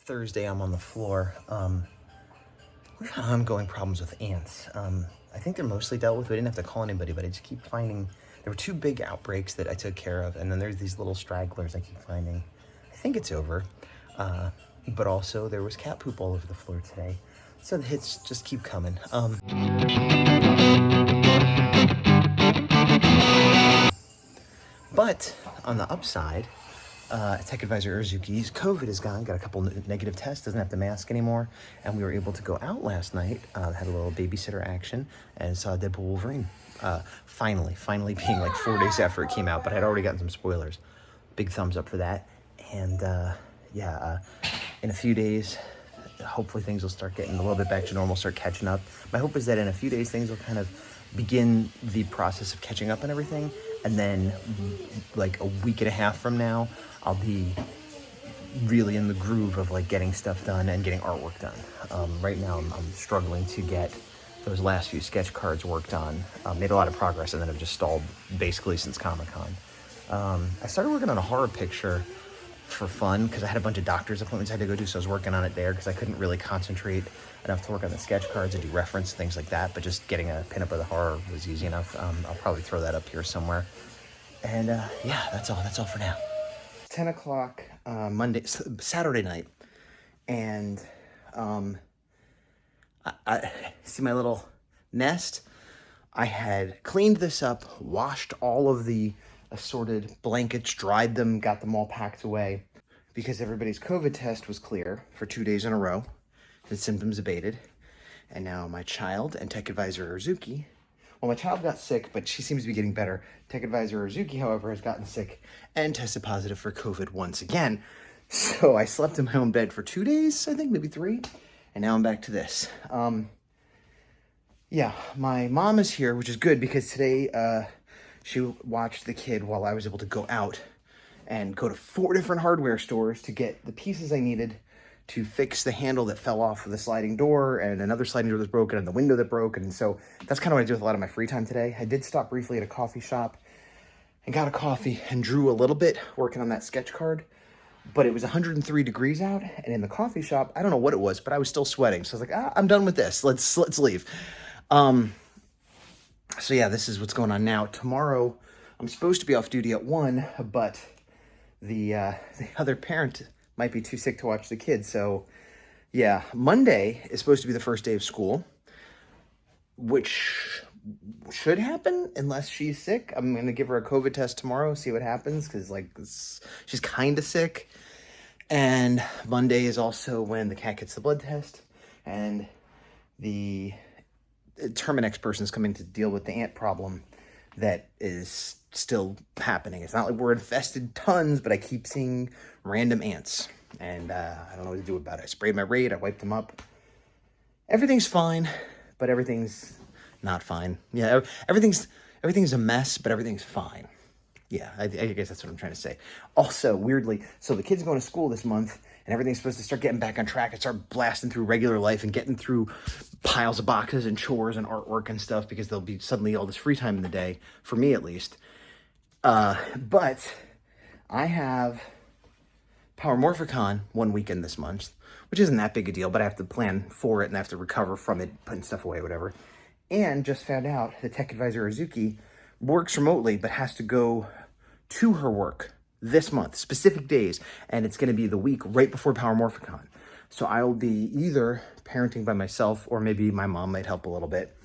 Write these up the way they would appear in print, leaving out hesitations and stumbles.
Thursday, I'm on the floor. We've had ongoing problems with ants. I think they're mostly dealt with. We didn't have to call anybody, but I just keep finding there were two big outbreaks that I took care of, and then there's these little stragglers I keep finding. I think it's over, but also there was cat poop all over the floor today, so the hits just keep coming. But on the upside, Tech Advisor Urzuki's COVID is gone. Got a couple negative tests. Doesn't have to mask anymore. And we were able to go out last night. Had a little babysitter action and saw Deadpool Wolverine. Finally being like 4 days after it came out. But I had already gotten some spoilers. Big thumbs up for that. And in a few days, hopefully things will start getting a little bit back to normal, start catching up. My hope is that in a few days, things will kind of begin the process of catching up and everything. And then like a week and a half from now, I'll be really in the groove of like getting stuff done and getting artwork done. Right now I'm struggling to get those last few sketch cards worked on. Made a lot of progress and then I've just stalled basically since Comic-Con. I started working on a horror picture for fun because I had a bunch of doctor's appointments I had to go to, so I was working on it there because I couldn't really concentrate enough to work on the sketch cards and do reference, things like that, but just getting a pinup of the horror was easy enough. I'll probably throw that up here somewhere. And yeah, that's all for now. 10 o'clock Saturday night, and I see my little nest. I had cleaned this up, washed all of the assorted blankets, dried them, got them all packed away because everybody's COVID test was clear for 2 days in a row. The symptoms abated. And now my child and Tech Advisor Urzuki, well, my child got sick, but she seems to be getting better. Tech Advisor Urzuki, however, has gotten sick and tested positive for COVID once again. So I slept in my own bed for 2 days, I think, maybe 3. And now I'm back to this. Yeah, my mom is here, which is good because today, she watched the kid while I was able to go out and go to 4 different hardware stores to get the pieces I needed to fix the handle that fell off of the sliding door and another sliding door that's broken and the window that broke. And so that's kind of what I do with a lot of my free time today. I did stop briefly at a coffee shop and got a coffee and drew a little bit working on that sketch card. But it was 103 degrees out, and in the coffee shop, I don't know what it was, but I was still sweating. So I was like, I'm done with this. Let's leave. So yeah, this is what's going on now. Tomorrow, I'm supposed to be off duty at 1, but the other parent might be too sick to watch the kids. So yeah, Monday is supposed to be the first day of school, which should happen unless she's sick. I'm going to give her a COVID test tomorrow, see what happens, because she's kind of sick. And Monday is also when the cat gets the blood test, and the Terminex person is coming to deal with the ant problem that is still happening. It's not like we're infested tons, but I keep seeing random ants, and I don't know what to do about it. I sprayed my raid, I wiped them up. Everything's fine, but everything's not fine. Yeah, everything's a mess, but everything's fine. Yeah, I guess that's what I'm trying to say. Also, weirdly, so the kids going to school this month, and everything's supposed to start getting back on track and start blasting through regular life and getting through piles of boxes and chores and artwork and stuff because there'll be suddenly all this free time in the day, for me at least. But I have Power Morphicon 1 weekend this month, which isn't that big a deal, but I have to plan for it and I have to recover from it, putting stuff away, whatever. And just found out the Tech Advisor Urzuki works remotely, but has to go to her work this month, specific days, and it's going to be the week right before Power Morphicon. So I'll be either parenting by myself or maybe my mom might help a little bit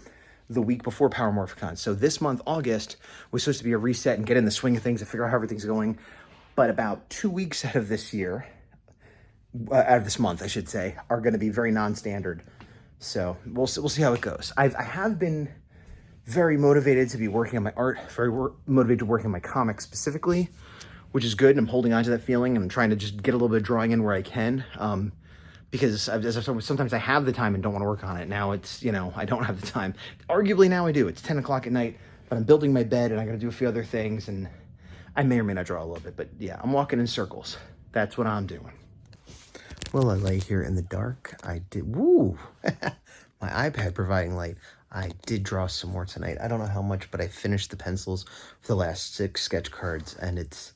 the week before Power Morphicon. So this month, August, was supposed to be a reset and get in the swing of things and figure out how everything's going. But about 2 weeks out of this year, out of this month, I should say, are going to be very non-standard. So we'll see how it goes. I have been very motivated to be working on my art, motivated to work on my comics specifically, which is good. And I'm holding on to that feeling. I'm trying to just get a little bit of drawing in where I can. Because sometimes I have the time and don't want to work on it. Now it's, I don't have the time. Arguably now I do. It's 10 o'clock at night, but I'm building my bed and I got to do a few other things. And I may or may not draw a little bit, but yeah, I'm walking in circles. That's what I'm doing. Well, I lay here in the dark. I did, woo, my iPad providing light. I did draw some more tonight. I don't know how much, but I finished the pencils for the last 6 sketch cards, and it's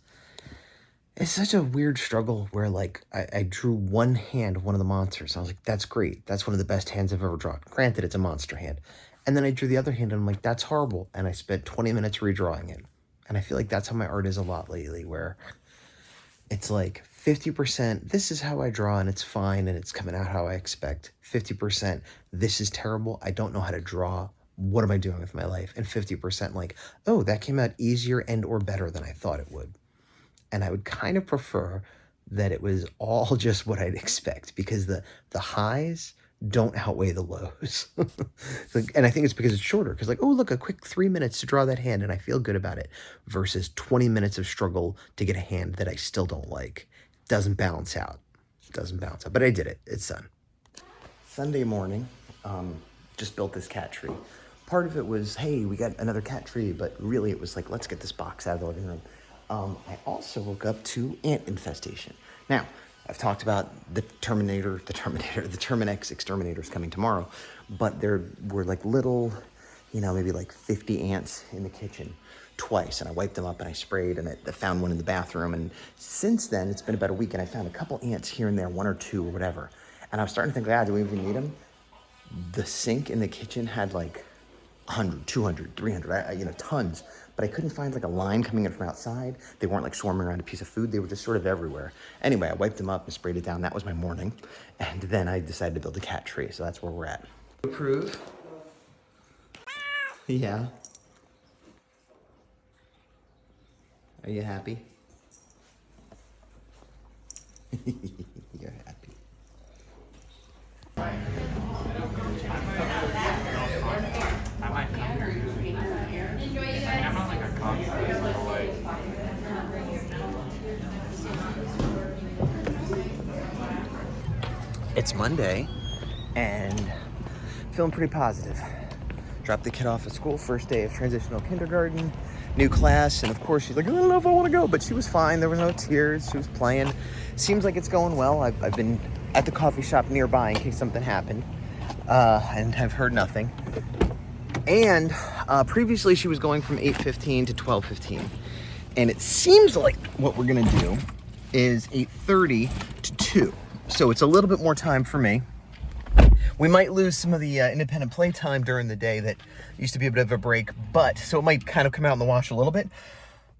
It's such a weird struggle where, like, I drew one hand of one of the monsters. I was like, that's great. That's one of the best hands I've ever drawn. Granted, it's a monster hand. And then I drew the other hand, and I'm like, that's horrible. And I spent 20 minutes redrawing it. And I feel like that's how my art is a lot lately, where it's like 50%, this is how I draw, and it's fine, and it's coming out how I expect. 50%, this is terrible. I don't know how to draw. What am I doing with my life? And 50% like, oh, that came out easier and or better than I thought it would. And I would kind of prefer that it was all just what I'd expect, because the highs don't outweigh the lows. And I think it's because it's shorter, because like, oh, look, a quick 3 minutes to draw that hand and I feel good about it, versus 20 minutes of struggle to get a hand that I still don't like. Doesn't balance out. But I did it. It's done. Sunday morning, just built this cat tree. Part of it was, hey, we got another cat tree, but really it was like, let's get this box out of the living room. I also woke up to ant infestation. Now, I've talked about the Terminex exterminators coming tomorrow, but there were like little, maybe like 50 ants in the kitchen twice, and I wiped them up and I sprayed, and I found one in the bathroom. And since then, it's been about a week, and I found a couple ants here and there, one or two or whatever. And I was starting to think, do we even need them? The sink in the kitchen had like 100, 200, 300, tons. But I couldn't find like a line coming in from outside. They weren't like swarming around a piece of food. They were just sort of everywhere. Anyway, I wiped them up and sprayed it down. That was my morning. And then I decided to build a cat tree. So that's where we're at. Approve? Yeah. Are you happy? You're happy. It's Monday, and feeling pretty positive. Dropped the kid off at school, first day of transitional kindergarten, new class, and of course she's like, I don't know if I want to go, but she was fine. There was no tears. She was playing. Seems like it's going well. I've been at the coffee shop nearby in case something happened, and have heard nothing. And previously she was going from 8:15 to 12:15, and it seems like what we're gonna do is 8:30 to 2. So it's a little bit more time for me. We might lose some of the independent play time during the day that used to be a bit of a break, so it might kind of come out in the wash a little bit,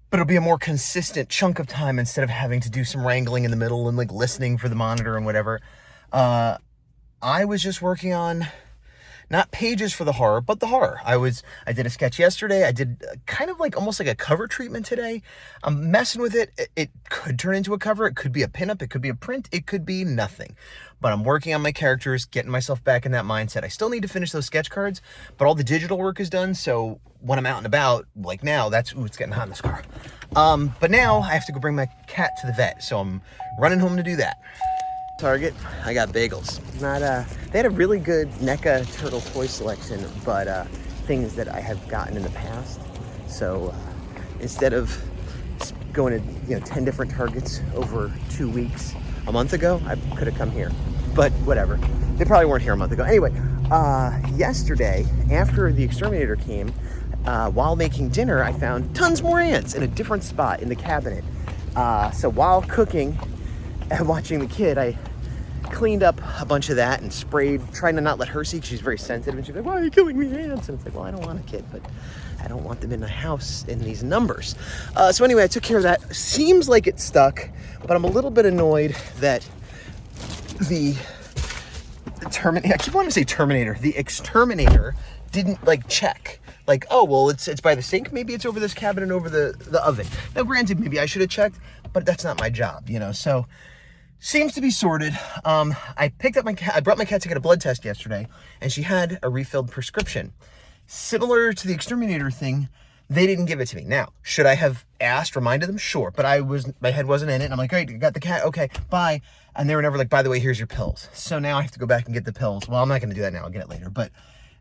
but it'll be a more consistent chunk of time instead of having to do some wrangling in the middle and like listening for the monitor and whatever. I was just working on not pages for the horror, but the horror. I did a sketch yesterday. I did kind of like almost like a cover treatment today. I'm messing with it. It could turn into a cover. It could be a pinup. It could be a print. It could be nothing. But I'm working on my characters, getting myself back in that mindset. I still need to finish those sketch cards, but all the digital work is done. So when I'm out and about, like now, it's getting hot in this car. But now I have to go bring my cat to the vet. So I'm running home to do that. Target, I got bagels. They had a really good NECA turtle toy selection, but things that I have gotten in the past. So instead of going to 10 different Targets over 2 weeks a month ago, I could have come here. But whatever. They probably weren't here a month ago. Anyway, yesterday, after the exterminator came, while making dinner, I found tons more ants in a different spot in the cabinet. So while cooking and watching the kid, I cleaned up a bunch of that and sprayed, trying to not let her see, because she's very sensitive, and she's like, why are you killing me, ants? And it's like, well, I don't want a kid, but I don't want them in my house in these numbers. So anyway, I took care of that. Seems like it stuck, but I'm a little bit annoyed that the I keep wanting to say Terminator. The exterminator didn't like check. Like, oh, well, it's by the sink. Maybe it's over this cabinet and over the oven. Now, granted, maybe I should have checked, but that's not my job, So, seems to be sorted. I picked up my cat. I brought my cat to get a blood test yesterday, and she had a refilled prescription. Similar to the exterminator thing, they didn't give it to me. Now, should I have reminded them? Sure, but my head wasn't in it, and I'm like, great, I got the cat, okay, bye. And they were never like, by the way, here's your pills. So now I have to go back and get the pills. Well, I'm not going to do that now. I'll get it later, but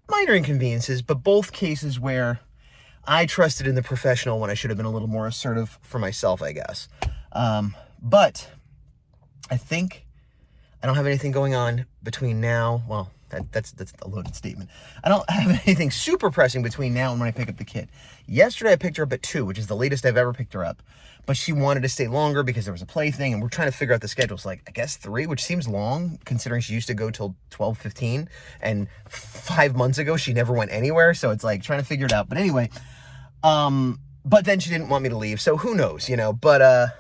minor inconveniences, but both cases where I trusted in the professional when I should have been a little more assertive for myself, I guess. But I think I don't have anything going on between now. Well, that's a loaded statement. I don't have anything super pressing between now and when I pick up the kid. Yesterday I picked her up at 2, which is the latest I've ever picked her up. But she wanted to stay longer because there was a play thing, and we're trying to figure out the schedule. It's like, I guess 3, which seems long considering she used to go till 12:15, and 5 months ago she never went anywhere. So it's like trying to figure it out. But anyway, but then she didn't want me to leave, so who knows, you know. But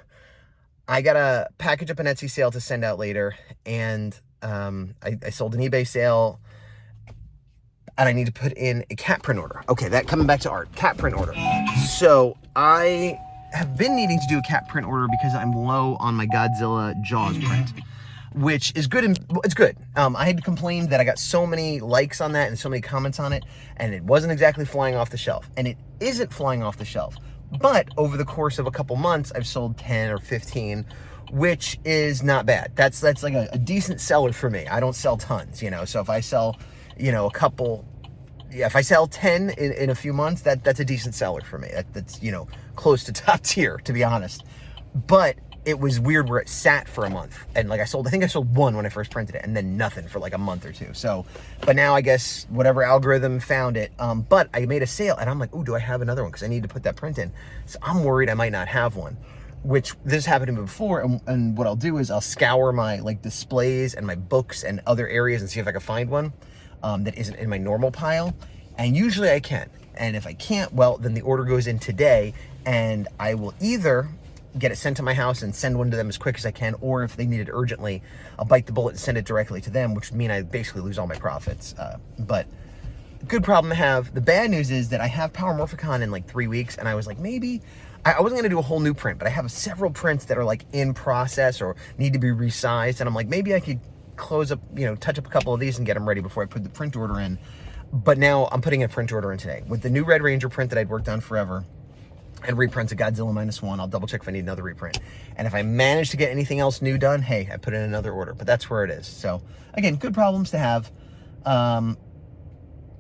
I got a package up an Etsy sale to send out later, and I sold an eBay sale, and I need to put in a cat print order. Okay, that coming back to art, cat print order. So I have been needing to do a cat print order because I'm low on my Godzilla Jaws print, which is good, and it's good. I had complained that I got so many likes on that and so many comments on it, and it wasn't exactly flying off the shelf, and it isn't flying off the shelf. But over the course of a couple months, I've sold 10 or 15, which is not bad. That's like a decent seller for me. I don't sell tons, you know. So if I sell, you know, a couple, yeah, if I sell 10 in a few months, that's a decent seller for me. That's, you know, close to top tier, to be honest. But it was weird where it sat for a month, and like I think I sold 1 when I first printed it, and then nothing for like a month or 2. So, but now I guess whatever algorithm found it. But I made a sale, and I'm like, oh, do I have another one? Because I need to put that print in. So I'm worried I might not have one. Which this happened to me before, and what I'll do is I'll scour my like displays and my books and other areas and see if I can find one that isn't in my normal pile. And usually I can. And if I can't, well, then the order goes in today, and I will either get it sent to my house and send one to them as quick as I can, or if they need it urgently, I'll bite the bullet and send it directly to them, which would mean I basically lose all my profits. But good problem to have. The bad news is that I have Power Morphicon in like 3 weeks, and I was like, maybe I wasn't gonna do a whole new print, but I have several prints that are like in process or need to be resized, and I'm like, maybe I could close up, you know, touch up a couple of these and get them ready before I put the print order in. But now I'm putting a print order in today with the new Red Ranger print that I'd worked on forever, and reprints of Godzilla -1. I'll double check if I need another reprint. And if I manage to get anything else new done, hey, I put in another order, but that's where it is. So again, good problems to have.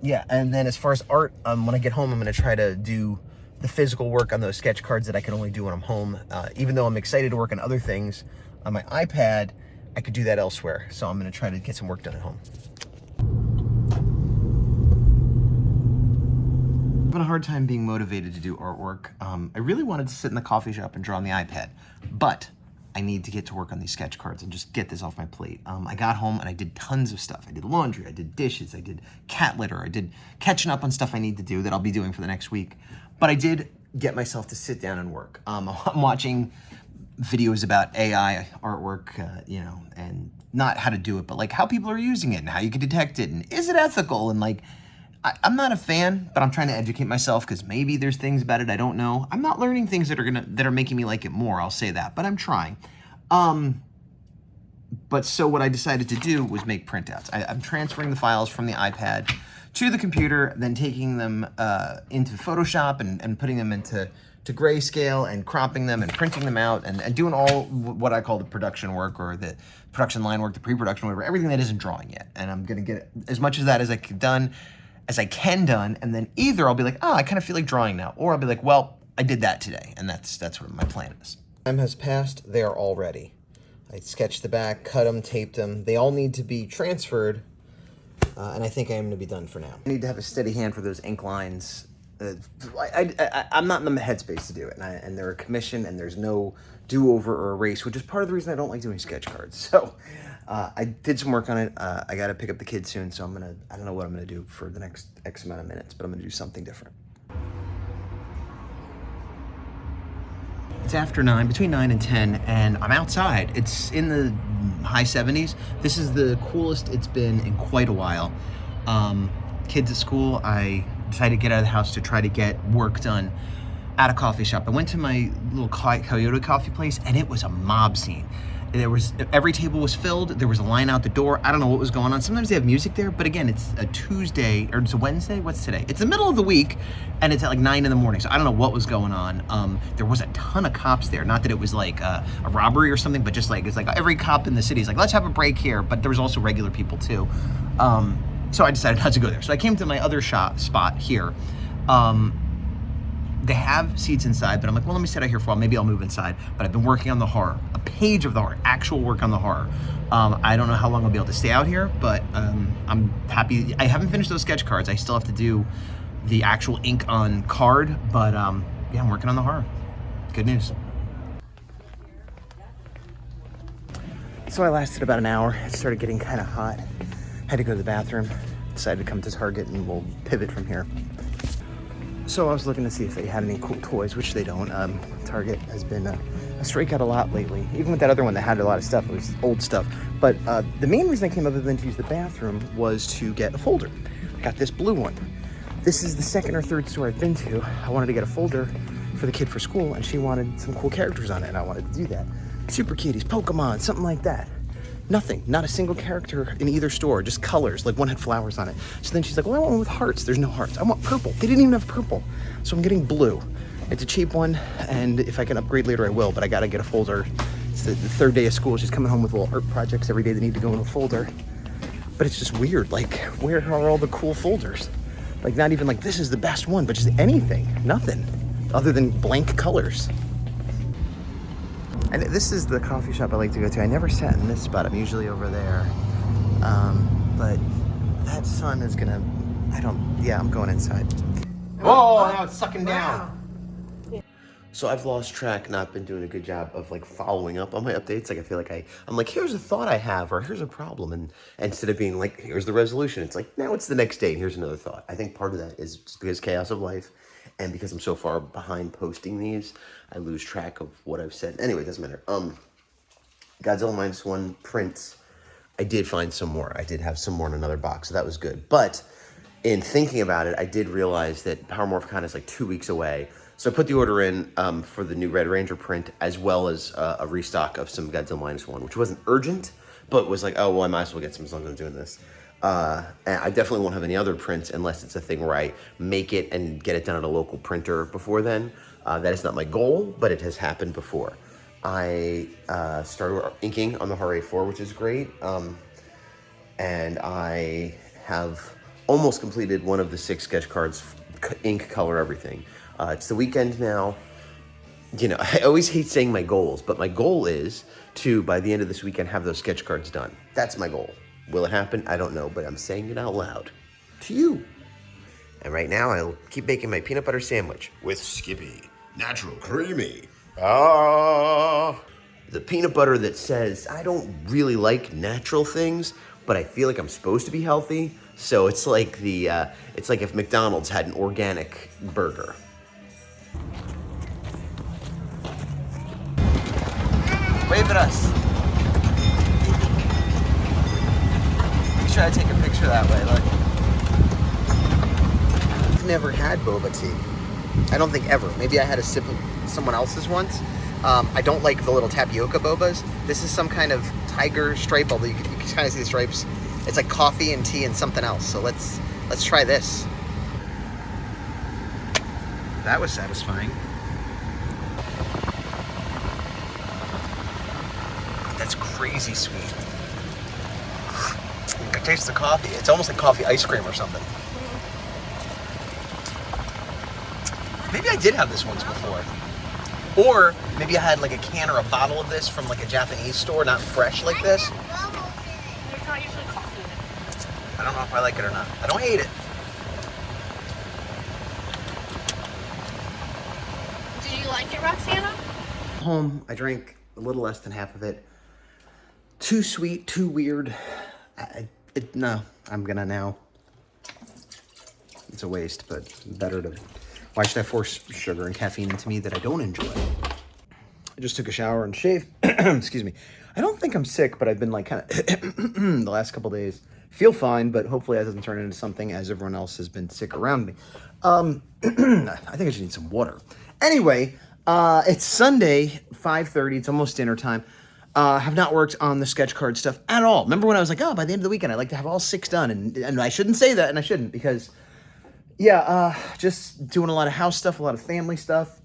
Yeah, and then as far as art, when I get home, I'm gonna try to do the physical work on those sketch cards that I can only do when I'm home. Even though I'm excited to work on other things on my iPad, I could do that elsewhere. So I'm gonna try to get some work done at home. Having a hard time being motivated to do artwork. I really wanted to sit in the coffee shop and draw on the iPad, but I need to get to work on these sketch cards and just get this off my plate. I got home and I did tons of stuff. I did laundry, I did dishes, I did cat litter, I did catching up on stuff I need to do that I'll be doing for the next week. But I did get myself to sit down and work. I'm watching videos about AI artwork, you know, and not how to do it, but like how people are using it and how you can detect it and is it ethical, and like, I'm not a fan, but I'm trying to educate myself because maybe there's things about it I don't know. I'm not learning things that are making me like it more, I'll say that, but I'm trying. But so what I decided to do was make printouts. I'm transferring the files from the iPad to the computer, then taking them into Photoshop and putting them into grayscale and cropping them and printing them out and doing all what I call the production work, or the production line work, the pre-production work, everything that isn't drawing yet. And I'm gonna get as much of that as I can done, and then either I'll be like, oh, I kind of feel like drawing now, or I'll be like, well, I did that today, and that's what my plan is. Time has passed, they are all ready. I sketched the back, cut them, taped them. They all need to be transferred, and I think I am gonna be done for now. I need to have a steady hand for those ink lines. I'm not in the headspace to do it, and they're a commission, and there's no do-over or erase, which is part of the reason I don't like doing sketch cards. So I did some work on it. I got to pick up the kids soon, so I don't know what I'm gonna do for the next X amount of minutes, but I'm gonna do something different. It's after 9, between 9 and 10, and I'm outside. It's in the high 70s. This is the coolest it's been in quite a while. Kids at school, I decided to get out of the house to try to get work done at a coffee shop. I went to my little Coyote coffee place, and it was a mob scene. Every table was filled. There was a line out the door. I don't know what was going on. Sometimes they have music there, but again, it's a Tuesday, or it's a Wednesday. What's today? It's the middle of the week, and it's at like 9 in the morning. So I don't know what was going on. There was a ton of cops there. Not that it was like a robbery or something, but just like, it's like every cop in the city is like, let's have a break here. But there was also regular people too. So I decided not to go there. So I came to my other spot here. they have seats inside, but I'm like, well, let me sit out here for a while. Maybe I'll move inside. But I've been working on the horror, a page of the horror, actual work on the horror. I don't know how long I'll be able to stay out here, but I'm happy. I haven't finished those sketch cards. I still have to do the actual ink on card, but yeah, I'm working on the horror. Good news. So I lasted about an hour. It started getting kind of hot. Had to go to the bathroom. Decided to come to Target and we'll pivot from here. So I was looking to see if they had any cool toys, which they don't. Target has been a strikeout a lot lately. Even with that other one that had a lot of stuff, it was old stuff. But the main reason I came other than to use the bathroom was to get a folder. I got this blue one. This is the second or third store I've been to. I wanted to get a folder for the kid for school, and she wanted some cool characters on it, and I wanted to do that. Super Cuties, Pokemon, something like that. Nothing, not a single character in either store, just colors, like one had flowers on it. So then she's like, well, I want one with hearts. There's no hearts. I want purple. They didn't even have purple. So I'm getting blue. It's a cheap one, and if I can upgrade later, I will, but I gotta get a folder. It's the third day of school. She's coming home with little art projects every day that need to go in a folder. But it's just weird, like, where are all the cool folders? Like, not even like, this is the best one, but just anything, nothing, other than blank colors. And this is the coffee shop I like to go to. I never sat in this spot. I'm usually over there. But that sun is gonna, I'm going inside. Whoa, now it's sucking down. So I've lost track, not been doing a good job of like following up on my updates. Like I feel like I'm like, here's a thought I have, or here's a problem. And instead of being like, here's the resolution, it's like, now it's the next day and here's another thought. I think part of that is just because chaos of life. And because I'm so far behind posting these, I lose track of what I've said. Anyway, it doesn't matter. Godzilla -1 prints, I did find some more. I did have some more in another box, so that was good. But in thinking about it, I did realize that Power Morphicon is like 2 weeks away. So I put the order in for the new Red Ranger print, as well as a restock of some Godzilla -1, which wasn't urgent, but was like, oh, well, I might as well get some as long as I'm doing this. And I definitely won't have any other prints unless it's a thing where I make it and get it done at a local printer before then. That is not my goal, but it has happened before. I started inking on the Horror A4, which is great. And I have almost completed one of the 6 sketch cards, ink, color, everything. It's the weekend now. You know, I always hate saying my goals, but my goal is to, by the end of this weekend, have those sketch cards done. That's my goal. Will it happen? I don't know, but I'm saying it out loud to you. And right now, I'll keep making my peanut butter sandwich with Skippy. Natural creamy. The peanut butter that says, I don't really like natural things, but I feel like I'm supposed to be healthy. So it's like it's like if McDonald's had an organic burger. Wave at us. Try to take a picture that way, look. I've never had boba tea. I don't think ever. Maybe I had a sip of someone else's once. I don't like the little tapioca bobas. This is some kind of tiger stripe, although you can kind of see the stripes. It's like coffee and tea and something else. So let's try this. That was satisfying. That's crazy sweet. I taste the coffee. It's almost like coffee ice cream or something. Maybe I did have this once before. Or maybe I had like a can or a bottle of this from like a Japanese store, not fresh like this. There's not usually coffee in it. I don't know if I like it or not. I don't hate it. Do you like it, Roxana? Home, I drank a little less than half of it. Too sweet, too weird. No, I'm gonna now. It's a waste, but better to. Why should I force sugar and caffeine into me that I don't enjoy? I just took a shower and shaved. Excuse me. I don't think I'm sick, but I've been like kind of the last couple days. Feel fine, but hopefully that doesn't turn into something as everyone else has been sick around me. I think I just need some water. Anyway, it's Sunday, 5:30. It's almost dinner time. Have not worked on the sketch card stuff at all. Remember when I was like, oh, by the end of the weekend, I'd like to have all 6 done. And I shouldn't say that, and I shouldn't, because, yeah, just doing a lot of house stuff, a lot of family stuff,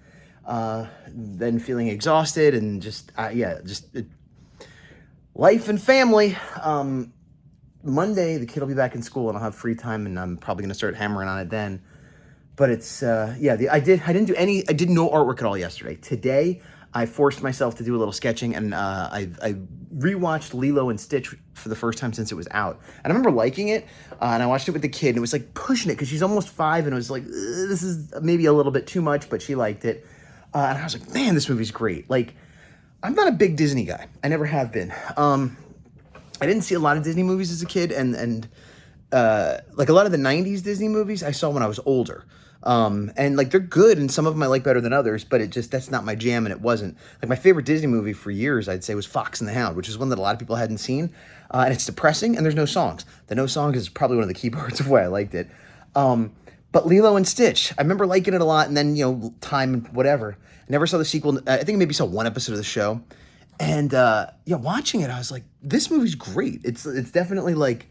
then feeling exhausted, and just life and family. Monday, the kid will be back in school, and I'll have free time, and I'm probably going to start hammering on it then but it's I did no artwork at all yesterday. Today I forced myself to do a little sketching, and I rewatched Lilo and Stitch for the first time since it was out. And I remember liking it, and I watched it with the kid, and it was like pushing it because she's almost 5, and it was like, this is maybe a little bit too much, but she liked it. And I was like, man, this movie's great. Like, I'm not a big Disney guy. I never have been. I didn't see a lot of Disney movies as a kid, and like a lot of the 90s Disney movies I saw when I was older. And like they're good, and some of them I like better than others, but that's not my jam, and it wasn't. Like my favorite Disney movie for years, I'd say, was Fox and the Hound, which is one that a lot of people hadn't seen. And it's depressing, and there's no songs. The no songs is probably one of the key parts of why I liked it. But Lilo and Stitch, I remember liking it a lot, and then, time, whatever. I never saw the sequel. I think I maybe saw one episode of the show. And, watching it, I was like, this movie's great. It's definitely like,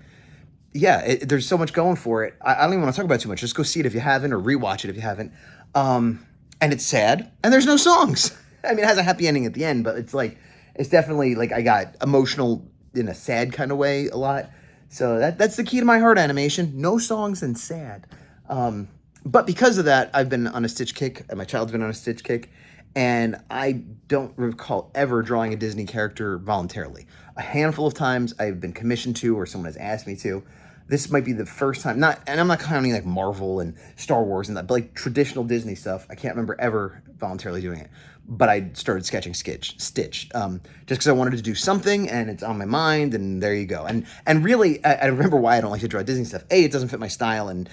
there's so much going for it. I don't even want to talk about it too much. Just go see it if you haven't, or rewatch it if you haven't. And it's sad, and there's no songs. I mean, it has a happy ending at the end, but it's definitely like I got emotional in a sad kind of way a lot. So that's the key to my heart animation. No songs and sad. But because of that, I've been on a Stitch kick, and my child's been on a Stitch kick, and I don't recall ever drawing a Disney character voluntarily. A handful of times I've been commissioned to, or someone has asked me to. This might be the first time, and I'm not counting like Marvel and Star Wars and that, but like traditional Disney stuff, I can't remember ever voluntarily doing it. But I started sketching Stitch, just because I wanted to do something, and it's on my mind, and there you go. And really, I remember why I don't like to draw Disney stuff. A, it doesn't fit my style, and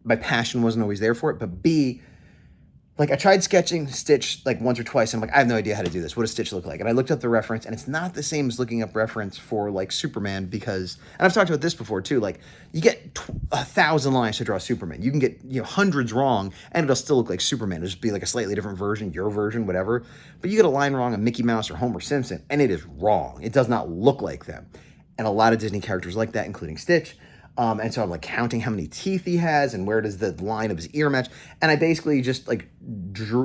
my passion wasn't always there for it. But B, like I tried sketching Stitch like once or twice, and I'm like, I have no idea how to do this. What does Stitch look like? And I looked up the reference, and it's not the same as looking up reference for like Superman, because, and I've talked about this before too, like you get 1,000 lines to draw Superman. You can get hundreds wrong, and it'll still look like Superman. It'll just be like a slightly different version, your version, whatever. But you get a line wrong on Mickey Mouse or Homer Simpson, and it is wrong. It does not look like them. And a lot of Disney characters like that, including Stitch. And so I'm like counting how many teeth he has and where does the line of his ear match. And I basically just like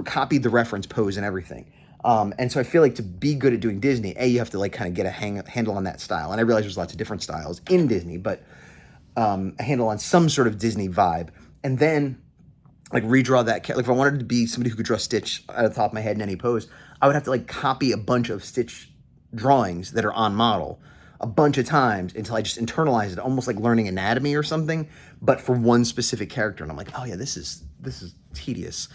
copied the reference pose and everything. And so I feel like to be good at doing Disney, you have to like kind of get a handle on that style. And I realize there's lots of different styles in Disney, but a handle on some sort of Disney vibe. And then like redraw that. Like if I wanted to be somebody who could draw Stitch out of the top of my head in any pose, I would have to like copy a bunch of Stitch drawings that are on model a bunch of times until I just internalized it, almost like learning anatomy or something, but for one specific character. And I'm like, oh yeah, this is tedious.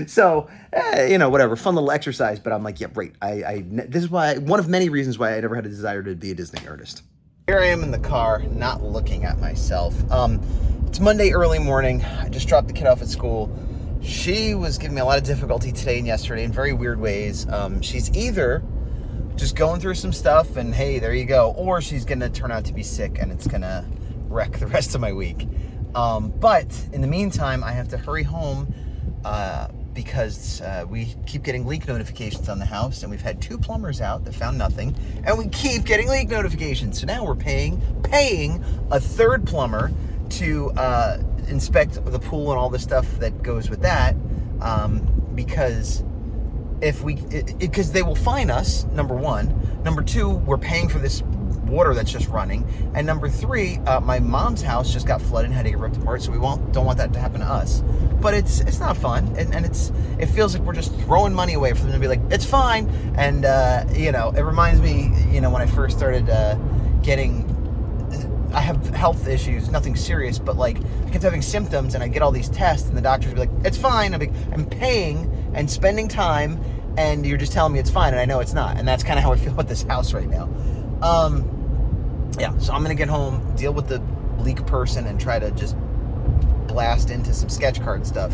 So, whatever, fun little exercise. But I'm like, yeah, right. This is why, one of many reasons why I never had a desire to be a Disney artist. Here I am in the car, not looking at myself. It's Monday early morning. I just dropped the kid off at school. She was giving me a lot of difficulty today and yesterday in very weird ways. She's either just going through some stuff and hey, there you go, or she's gonna turn out to be sick and it's gonna wreck the rest of my week. But in the meantime, I have to hurry home because we keep getting leak notifications on the house, and we've had 2 plumbers out that found nothing, and we keep getting leak notifications. So now we're paying a 3rd plumber to inspect the pool and all the stuff that goes with that, because they will fine us, number 1. Number 2, we're paying for this water that's just running. And number 3, my mom's house just got flooded and had to get ripped apart, so we don't want that to happen to us. But it's not fun, and it feels like we're just throwing money away for them to be like, it's fine. And it reminds me, when I first started I have health issues, nothing serious, but like I kept having symptoms, and I get all these tests, and the doctors would be like, it's fine. I'm paying and spending time, and you're just telling me it's fine, and I know it's not. And that's kind of how I feel with this house right now. So I'm gonna get home, deal with the leak person, and try to just blast into some sketch card stuff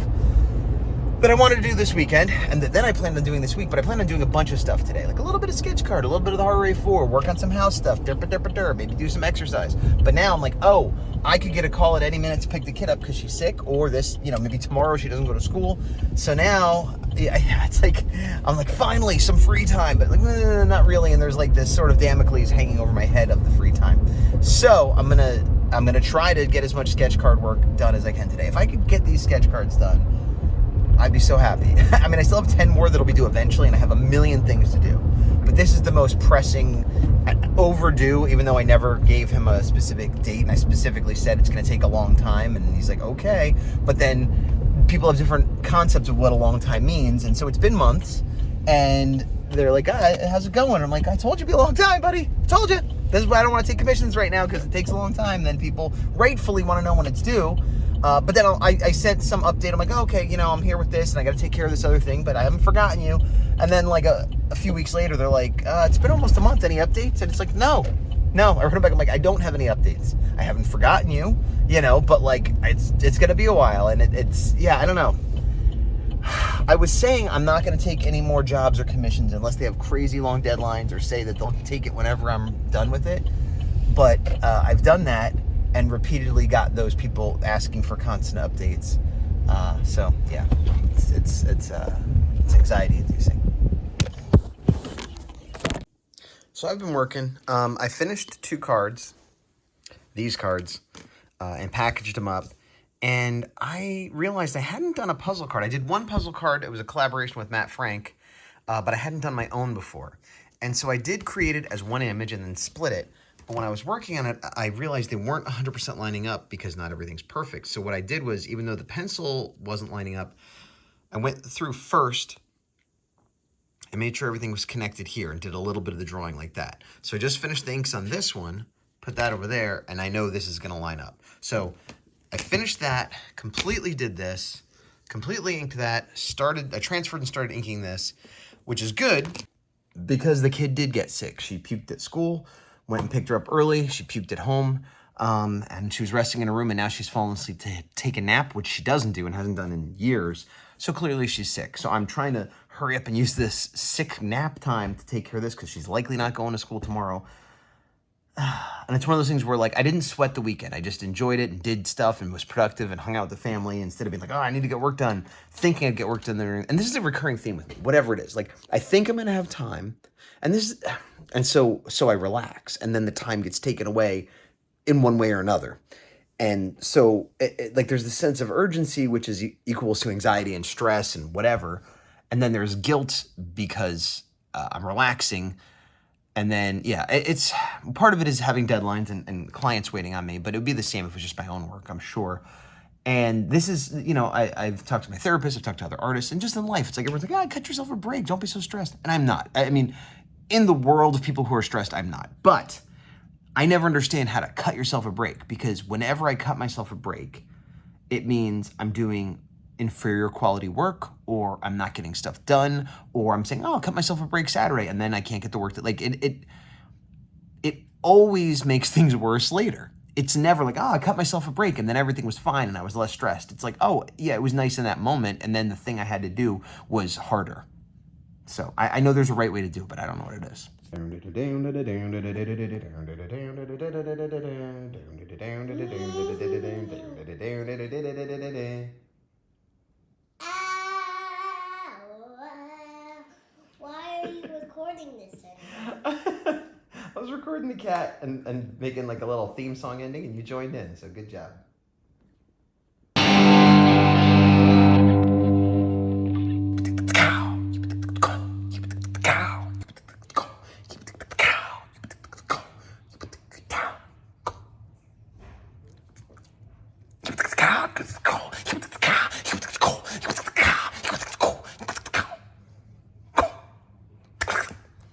that I wanted to do this weekend, and then I planned on doing this week, but I plan on doing a bunch of stuff today, like a little bit of sketch card, a little bit of the Horror 4, work on some house stuff, maybe do some exercise. But now I'm like, oh, I could get a call at any minute to pick the kid up because she's sick, or this, maybe tomorrow she doesn't go to school. So now, it's like, I'm like, finally, some free time, but like, not really, and there's like this sort of Damocles hanging over my head of the free time. So I'm gonna try to get as much sketch card work done as I can today. If I could get these sketch cards done, I'd be so happy. I still have 10 more that'll be due eventually, and I have a million things to do. But this is the most pressing. overdue, even though I never gave him a specific date, and I specifically said it's going to take a long time, and he's like, okay. But then people have different concepts of what a long time means, and so it's been months, and they're like, how's it going? I'm like, I told you it'd be a long time, buddy. I told you. This is why I don't want to take commissions right now, because it takes a long time. Then people rightfully want to know when it's due. But then I sent some update. I'm like, oh, okay, I'm here with this, and I got to take care of this other thing, but I haven't forgotten you. And then like a few weeks later, they're like, it's been almost a month. Any updates? And it's like, no. I wrote back. I'm like, I don't have any updates. I haven't forgotten you, but like it's gonna be a while, and it's I don't know. I was saying I'm not going to take any more jobs or commissions unless they have crazy long deadlines or say that they'll take it whenever I'm done with it. But I've done that and repeatedly got those people asking for constant updates. So yeah, it's anxiety inducing. So I've been working. I finished 2 cards, these cards, and packaged them up. And I realized I hadn't done a puzzle card. I did one puzzle card. It was a collaboration with Matt Frank, but I hadn't done my own before. And so I did create it as one image and then split it. But when I was working on it, I realized they weren't 100% lining up because not everything's perfect. So what I did was, even though the pencil wasn't lining up, I went through first and made sure everything was connected here and did a little bit of the drawing like that. So I just finished the inks on this one, put that over there, and I know this is going to line up. So I finished that, completely did this, completely inked that, I transferred and started inking this, which is good because the kid did get sick. She puked at school, went and picked her up early, she puked at home, and she was resting in her room, and now she's fallen asleep to take a nap, which she doesn't do and hasn't done in years. So clearly she's sick. So I'm trying to hurry up and use this sick nap time to take care of this because she's likely not going to school tomorrow. And it's one of those things where, like, I didn't sweat the weekend. I just enjoyed it and did stuff and was productive and hung out with the family instead of being like, oh, I need to get work done, thinking I'd get work done there. And this is a recurring theme with me, whatever it is. Like, I think I'm going to have time, and so I relax, and then the time gets taken away in one way or another. And so, like, there's this sense of urgency, which is equals to anxiety and stress and whatever. And then there's guilt because I'm relaxing. And then, it's part of it is having deadlines and clients waiting on me, but it would be the same if it was just my own work, I'm sure. And this is, I've talked to my therapist, I've talked to other artists, and just in life, it's like everyone's like, cut yourself a break, don't be so stressed. And I'm not. I mean, in the world of people who are stressed, I'm not. But I never understand how to cut yourself a break, because whenever I cut myself a break, it means I'm doing inferior quality work, or I'm not getting stuff done, or I'm saying, I'll cut myself a break Saturday, and then I can't get the work that, like, it always makes things worse later. It's never like, I cut myself a break and then everything was fine and I was less stressed. It's like, oh yeah, it was nice in that moment, and then the thing I had to do was harder. So I know there's a right way to do it, but I don't know what it is. Why are you recording this? I was recording the cat and making like a little theme song ending, and you joined in, so good job.